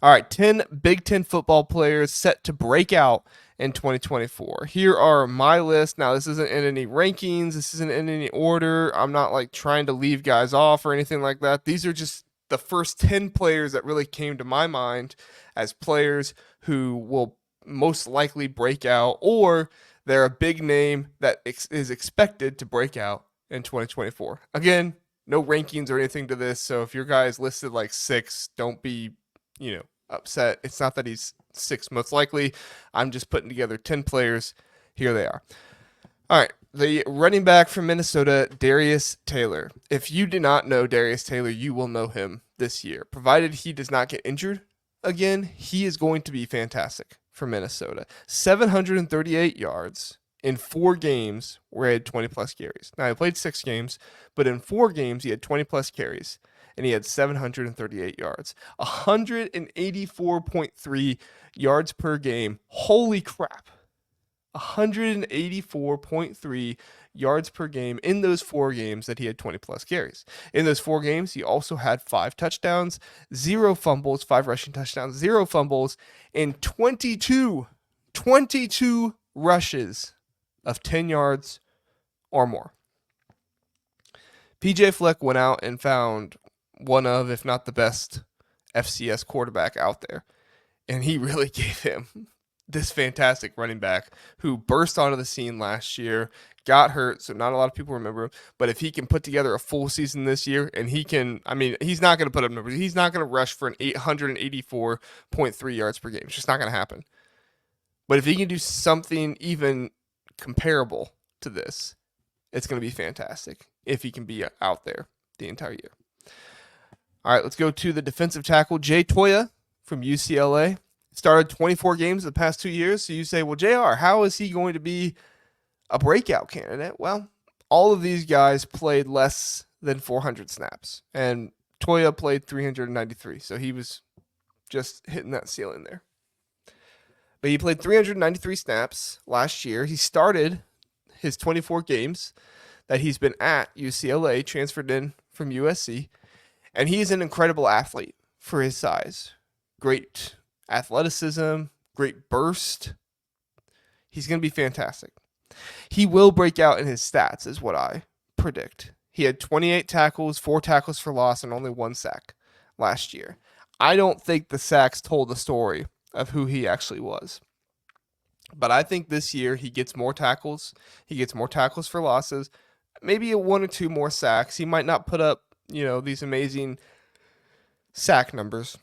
All right, 10 Big Ten football players set to break out in 2024. Here are my list. Now, this isn't in any rankings. This isn't in any order. I'm not like trying to leave guys off or anything like that. These are just the first 10 players that really came to my mind as players who will most likely break out, or they're a big name that is expected to break out in 2024. Again, no rankings or anything to this. So if your guy is listed like 6, don't be, upset. It's not that he's 6 most likely. I'm just putting together 10 players. Here they are. All right. The running back from Minnesota, Darius Taylor. If you do not know Darius Taylor, you will know him this year. Provided he does not get injured again, he is going to be fantastic for Minnesota. 738 yards in 4 games where he had 20 plus carries. Now, he played 6 games, but in 4 games, he had 20 plus carries, and he had 738 yards. 184.3 yards per game. Holy crap. 184.3 yards per game in those 4 games that he had 20 plus carries. In those 4 games, he also had 5 touchdowns, 0 fumbles, 5 rushing touchdowns, 0 fumbles, and 22 rushes of 10 yards or more. PJ Fleck went out and found one of, if not the best, FCS quarterback out there. And he really gave him this fantastic running back who burst onto the scene last year, got hurt, so not a lot of people remember him. But if he can put together a full season this year, and he's not going to put up numbers. He's not going to rush for an 884.3 yards per game. It's just not going to happen. But if he can do something even comparable to this, it's going to be fantastic if he can be out there the entire year. All right, let's go to the defensive tackle, Toia from UCLA. Started 24 games the past 2 years. So you say, well, JR, how is he going to be a breakout candidate? Well, all of these guys played less than 400 snaps. And Toia played 393. So he was just hitting that ceiling there. But he played 393 snaps last year. He started his 24 games that he's been at UCLA, transferred in from USC. And he's an incredible athlete for his size. Great athleticism, great burst. He's going to be fantastic. He will break out in his stats, is what I predict. He had 28 tackles, 4 tackles for loss, and only 1 sack last year. I don't think the sacks told the story of who he actually was. But I think this year he gets more tackles. He gets more tackles for losses. Maybe 1 or 2 more sacks. He might not put up, these amazing sack numbers.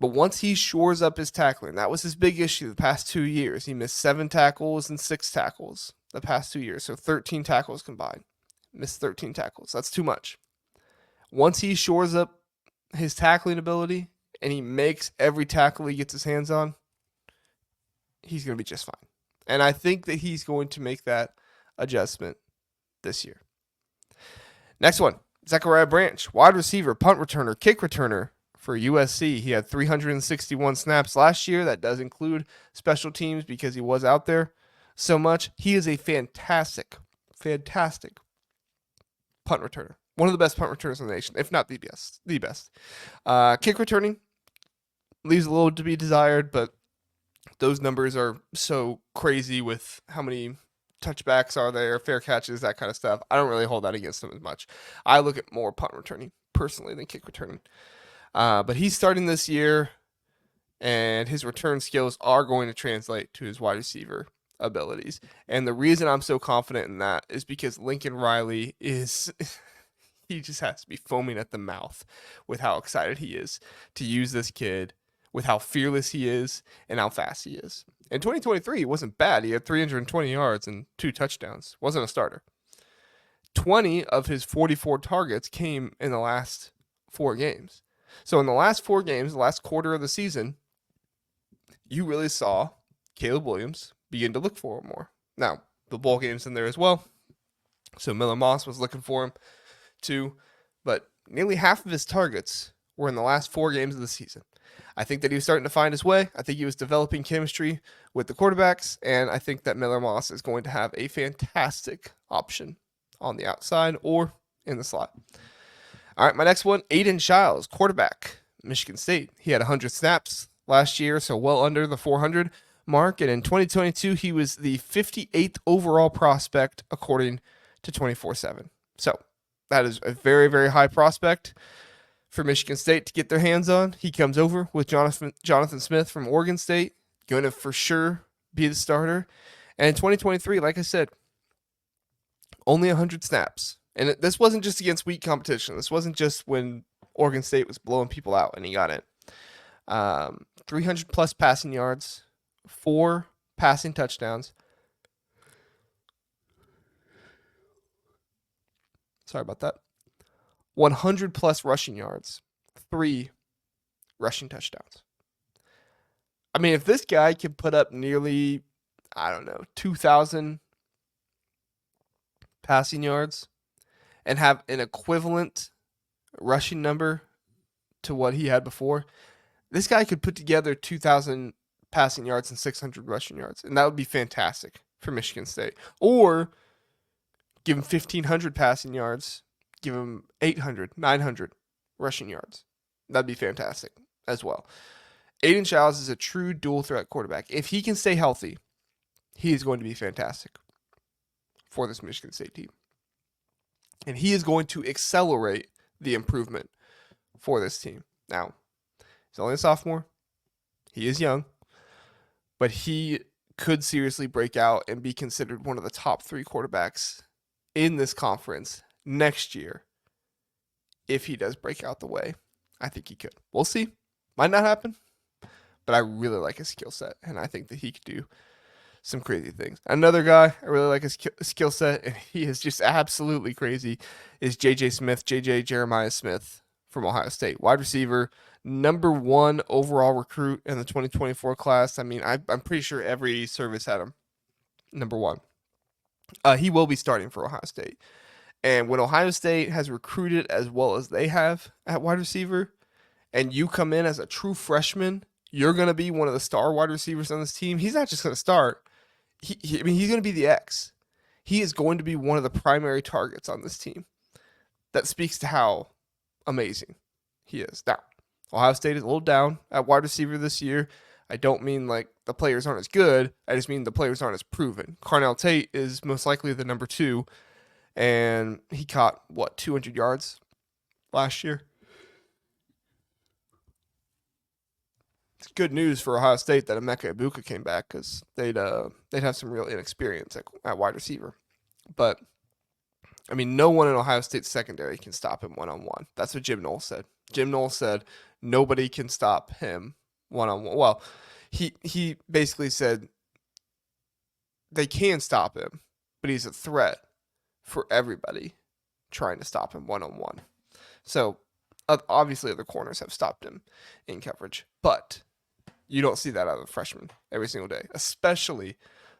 But once he shores up his tackling, that was his big issue the past 2 years. He missed 7 tackles and 6 tackles the past 2 years. So 13 tackles combined. Missed 13 tackles. That's too much. Once he shores up his tackling ability and he makes every tackle he gets his hands on, he's going to be just fine. And I think that he's going to make that adjustment this year. Next one, Zachariah Branch, wide receiver, punt returner, kick returner for USC. He had 361 snaps last year. That does include special teams because he was out there so much. He is a fantastic punt returner. One of the best punt returners in the nation, if not the best. Kick returning leaves a little to be desired, but those numbers are so crazy with how many touchbacks are there, fair catches, that kind of stuff. I don't really hold that against him as much. I look at more punt returning personally than kick returning. But he's starting this year, and his return skills are going to translate to his wide receiver abilities. And the reason I'm so confident in that is because Lincoln Riley is he just has to be foaming at the mouth with how excited he is to use this kid, with how fearless he is and how fast he is. In 2023, he wasn't bad. He had 320 yards and 2 touchdowns. Wasn't a starter. 20 of his 44 targets came in the last 4 games. So in the last 4 games, the last quarter of the season, you really saw Caleb Williams begin to look for him more. Now, the bowl game's in there as well. So Miller Moss was looking for him too. But nearly half of his targets were in the last 4 games of the season. I think that he was starting to find his way. I think he was developing chemistry with the quarterbacks, and I think that Miller Moss is going to have a fantastic option on the outside or in the slot. All right, my next one, Aidan Chiles, quarterback, Michigan State. He had 100 snaps last year, so well under the 400 mark. And in 2022, he was the 58th overall prospect according to 24/7. So that is a very, very high prospect for Michigan State to get their hands on. He comes over with Jonathan Smith from Oregon State, going to for sure be the starter. And in 2023, like I said, only 100 snaps. And this wasn't just against weak competition. This wasn't just when Oregon State was blowing people out and he got in. 300 plus passing yards, 4 passing touchdowns. Sorry about that. 100 plus rushing yards, 3 rushing touchdowns. I mean, if this guy can put up nearly, 2,000 passing yards and have an equivalent rushing number to what he had before, this guy could put together 2,000 passing yards and 600 rushing yards, and that would be fantastic for Michigan State. Or give him 1,500 passing yards, give him 800, 900 rushing yards. That'd be fantastic as well. Aidan Chiles is a true dual threat quarterback. If he can stay healthy, he is going to be fantastic for this Michigan State team. And he is going to accelerate the improvement for this team. Now, he's only a sophomore. He is young. But he could seriously break out and be considered one of the top 3 quarterbacks in this conference next year if he does break out the way I think he could. We'll see. Might not happen. But I really like his skill set, and I think that he could do some crazy things. Another guy I really like his skill set, and he is just absolutely crazy, is J.J. Jeremiah Smith from Ohio State. Wide receiver, number 1 overall recruit in the 2024 class. I mean, I'm pretty sure every service had him number 1. He will be starting for Ohio State. And when Ohio State has recruited as well as they have at wide receiver, and you come in as a true freshman, you're going to be one of the star wide receivers on this team. He's not just going to start. He's going to be the X. He is going to be one of the primary targets on this team. That speaks to how amazing he is. Now, Ohio State is a little down at wide receiver this year. I don't mean like the players aren't as good. I just mean the players aren't as proven. Carnell Tate is most likely the number 2, and he caught, 200 yards last year? It's good news for Ohio State that Emeka Egbuka came back because they'd have some real inexperience at wide receiver. But, I mean, no one in Ohio State's secondary can stop him one-on-one. That's what Jim Knowles said. Jim Knowles said nobody can stop him one-on-one. Well, he basically said they can stop him, but he's a threat for everybody trying to stop him one-on-one. So, obviously, other corners have stopped him in coverage, but you don't see that out of a freshman every single day, especially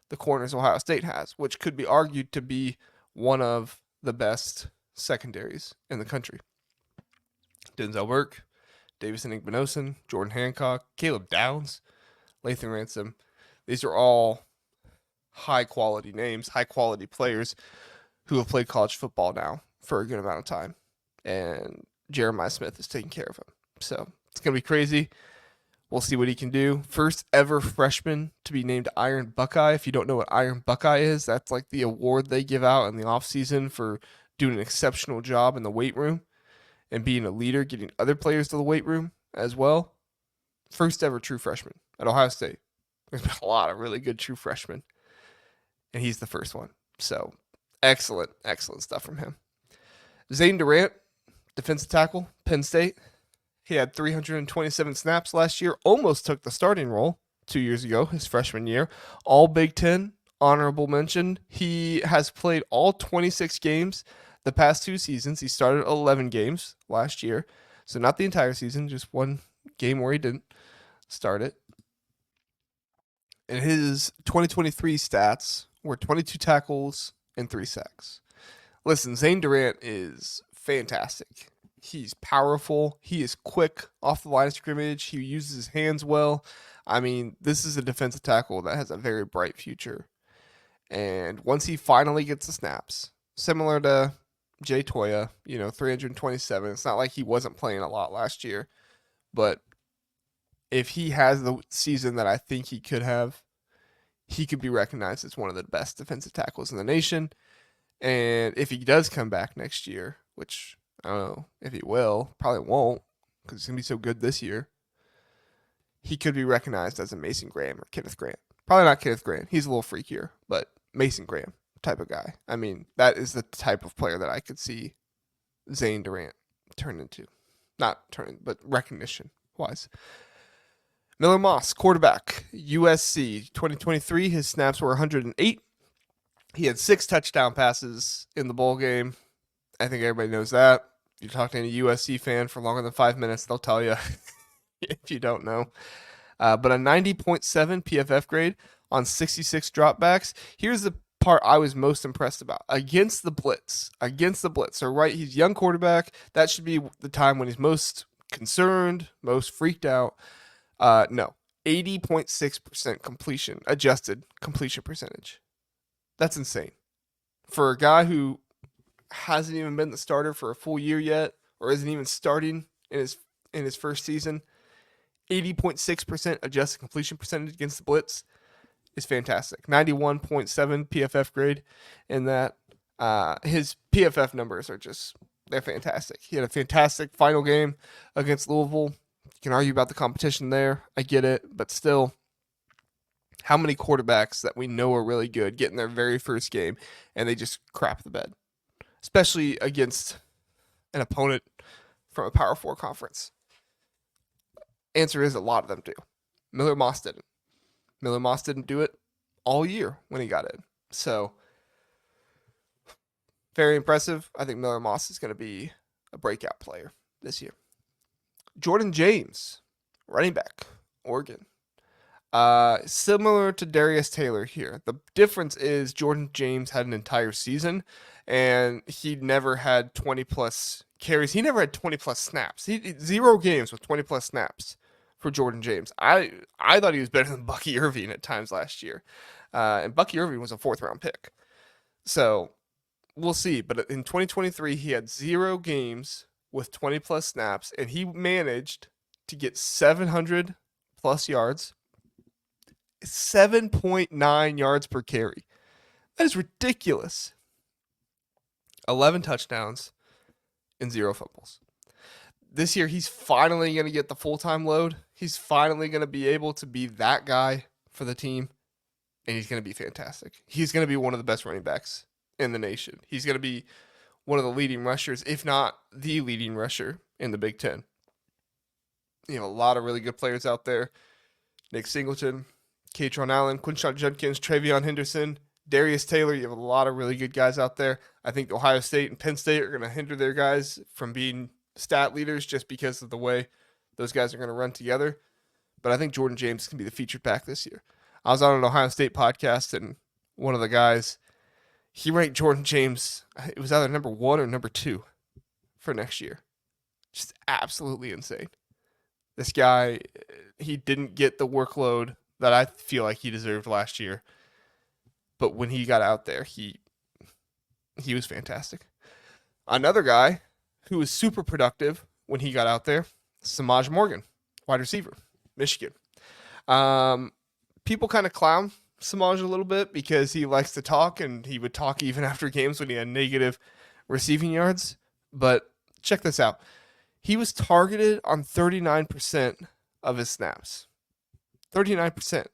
the corners Ohio State has, which could be argued to be one of the best secondaries in the country. Denzel Burke, Davison Igbinosun, Jordan Hancock, Caleb Downs, Lathan Ransom. These are all high-quality names, high-quality players who have played college football now for a good amount of time. And Jeremiah Smith is taking care of him. So it's going to be crazy. We'll see what he can do. First ever freshman to be named Iron Buckeye. If you don't know what Iron Buckeye is, that's like the award they give out in the offseason for doing an exceptional job in the weight room and being a leader, getting other players to the weight room as well. First ever true freshman at Ohio State. There's been a lot of really good true freshmen, and he's the first one. So excellent stuff from him. Zane Durant, defensive tackle, Penn State. He had 327 snaps last year, almost took the starting role 2 years ago, his freshman year. All Big Ten, honorable mention. He has played all 26 games the past 2 seasons. He started 11 games last year, so not the entire season, just one game where he didn't start it. And his 2023 stats were 22 tackles and 3 sacks. Listen, Zane Durant is fantastic. He's powerful. He is quick off the line of scrimmage. He uses his hands well. I mean, this is a defensive tackle that has a very bright future. And once he finally gets the snaps, similar to Toia, 327. It's not like he wasn't playing a lot last year. but if he has the season that I think he could have, he could be recognized as one of the best defensive tackles in the nation. And if he does come back next year, which I don't know if he will, probably won't, because he's going to be so good this year, he could be recognized as a Mason Graham or Kenneth Grant. Probably not Kenneth Grant. He's a little freakier, but Mason Graham type of guy. I mean, that is the type of player that I could see Zane Durant turn into. Not turn, but recognition-wise. Miller Moss, quarterback, USC, 2023. His snaps were 108. He had 6 touchdown passes in the bowl game. I think everybody knows that. If you talk to any USC fan for longer than 5 minutes, they'll tell you if you don't know. But a 90.7 PFF grade on 66 dropbacks. Here's the part I was most impressed about. Against the blitz. So, right, he's a young quarterback. That should be the time when he's most concerned, most freaked out. No. 80.6% adjusted completion percentage. That's insane. For a guy who hasn't even been the starter for a full year yet, or isn't even starting in his first season, 80.6% adjusted completion percentage against the blitz is fantastic. 91.7 PFF grade in that. His PFF numbers are they're fantastic. He had a fantastic final game against Louisville. You can argue about the competition there. I get it, but still, how many quarterbacks that we know are really good get in their very first game and they just crap the bed, especially against an opponent from a Power 4 conference? Answer is a lot of them do. Miller Moss didn't. Miller Moss didn't do it all year when he got in. So, very impressive. I think Miller Moss is going to be a breakout player this year. Jordan James, running back, Oregon. Similar to Darius Taylor here. The difference is Jordan James had an entire season, and he never had 20-plus carries. He never had 20-plus snaps. 0 games with 20-plus snaps for Jordan James. I thought he was better than Bucky Irving at times last year. And Bucky Irving was a 4th-round pick. So, we'll see. But in 2023, he had 0 games with 20-plus snaps, and he managed to get 700-plus yards, 7.9 yards per carry. That is ridiculous. 11 touchdowns and 0 fumbles. This year, he's finally going to get the full-time load. He's finally going to be able to be that guy for the team, and he's going to be fantastic. He's going to be one of the best running backs in the nation. He's going to be one of the leading rushers, if not the leading rusher in the Big Ten. You have a lot of really good players out there. Nick Singleton, Katron Allen, Quinshon Judkins, Travion Henderson, Darius Taylor. You have a lot of really good guys out there. I think Ohio State and Penn State are going to hinder their guys from being stat leaders just because of the way those guys are going to run together. But I think Jordan James can be the featured back this year. I was on an Ohio State podcast, and one of the guys, he ranked Jordan James, it was either number 1 or number 2 for next year. Just absolutely insane. This guy, he didn't get the workload that I feel like he deserved last year. But when he got out there, he was fantastic. Another guy who was super productive when he got out there, Semaj Morgan, wide receiver, Michigan. People kind of clown Semaj a little bit because he likes to talk, and he would talk even after games when he had negative receiving yards. But check this out. He was targeted on 39% of his snaps. 39%.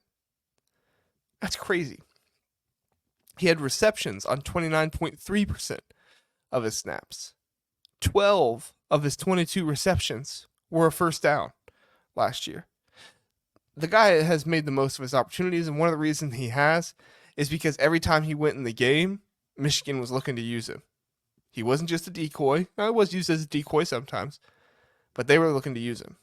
That's crazy. He had receptions on 29.3% of his snaps. 12 of his 22 receptions were a first down last year. The guy has made the most of his opportunities, and one of the reasons he has is because every time he went in the game, Michigan was looking to use him. He wasn't just a decoy. Now, he was used as a decoy sometimes, but they were looking to use him.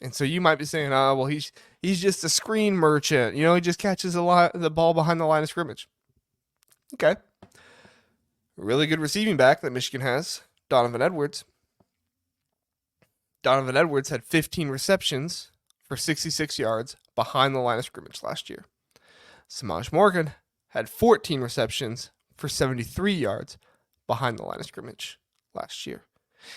And so you might be saying, oh, well, he's just a screen merchant. You know, he just catches the ball behind the line of scrimmage. Okay. Really good receiving back that Michigan has, Donovan Edwards. Donovan Edwards had 15 receptions for 66 yards behind the line of scrimmage last year. Semaj Morgan had 14 receptions for 73 yards behind the line of scrimmage last year.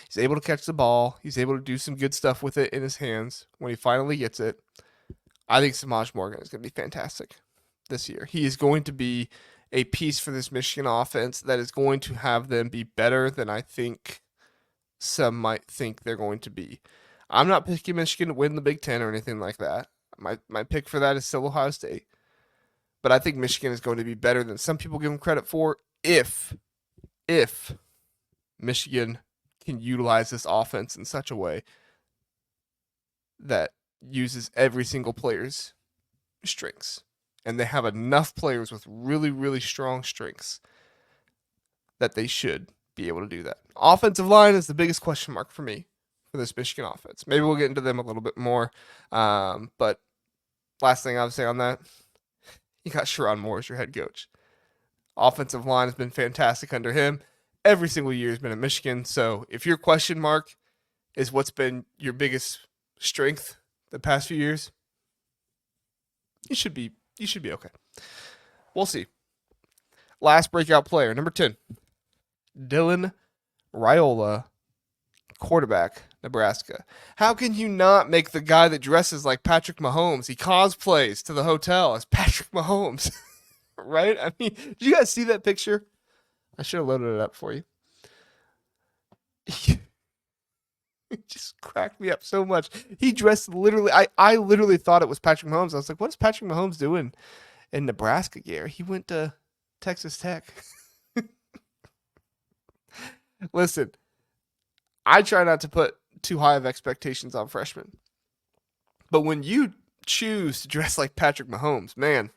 He's able to catch the ball. He's able to do some good stuff with it in his hands when he finally gets it. I think Semaj Morgan is going to be fantastic this year. He is going to be a piece for this Michigan offense that is going to have them be better than I think some might think they're going to be. I'm not picking Michigan to win the Big Ten or anything like that. My pick for that is still Ohio State. But I think Michigan is going to be better than some people give them credit for if Michigan can utilize this offense in such a way that uses every single player's strengths. And they have enough players with really, really strong strengths that they should be able to do that. Offensive line is the biggest question mark for me for this Michigan offense. Maybe we'll get into them a little bit more. But last thing I would say on that, you got Sherrone Moore as your head coach. Offensive line has been fantastic under him. Every single year has been at Michigan. So if your question mark is what's been your biggest strength the past few years, you should be okay. We'll see. Last breakout player, number 10, Dylan Raiola, quarterback, Nebraska. How can you not make the guy that dresses like Patrick Mahomes? He cosplays to the hotel as Patrick Mahomes, right? I mean, did you guys see that picture? I should have loaded it up for you. It just cracked me up so much. He dressed literally, I literally thought it was Patrick Mahomes. I was like, what is Patrick Mahomes doing in Nebraska gear? He went to Texas Tech. Listen, I try not to put too high of expectations on freshmen. But when you choose to dress like Patrick Mahomes, man,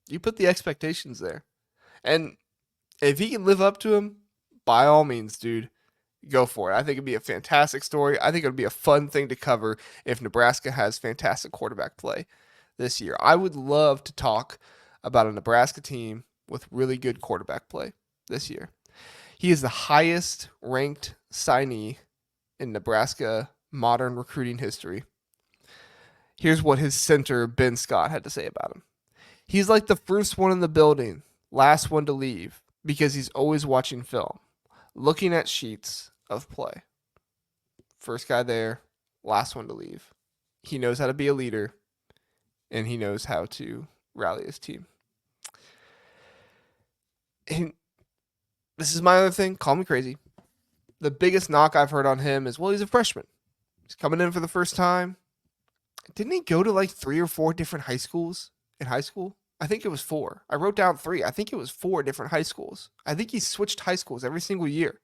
you put the expectations there. And if he can live up to them, by all means, dude, go for it. I think it'd be a fantastic story. I think it'd be a fun thing to cover if Nebraska has fantastic quarterback play this year. I would love to talk about a Nebraska team with really good quarterback play this year. He is the highest ranked signee in Nebraska modern recruiting history. Here's what his center, Ben Scott, had to say about him. He's like the first one in the building, last one to leave, because he's always watching film, looking at sheets of play. First guy there, last one to leave. He knows how to be a leader, and he knows how to rally his team. And this is my other thing. Call me crazy. The biggest knock I've heard on him is, well, he's a freshman. He's coming in for the first time. Didn't he go to like 3 or 4 different high schools in high school? I think it was 4. I wrote down 3. I think it was 4 different high schools. I think he switched high schools every single year.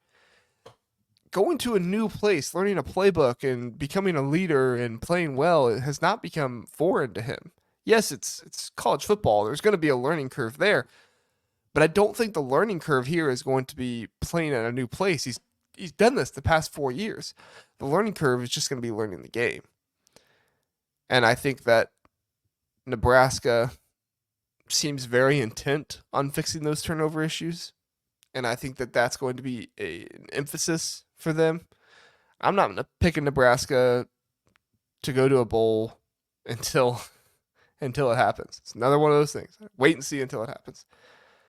Going to a new place, learning a playbook, and becoming a leader and playing well, it has not become foreign to him. Yes, it's college football. There's going to be a learning curve there. But I don't think the learning curve here is going to be playing at a new place. He's done this the past 4 years. The learning curve is just going to be learning the game. And I think that Nebraska seems very intent on fixing those turnover issues. And I think that that's going to be an emphasis for them. I'm not picking Nebraska to go to a bowl until it happens. It's another one of those things. Wait and see until it happens.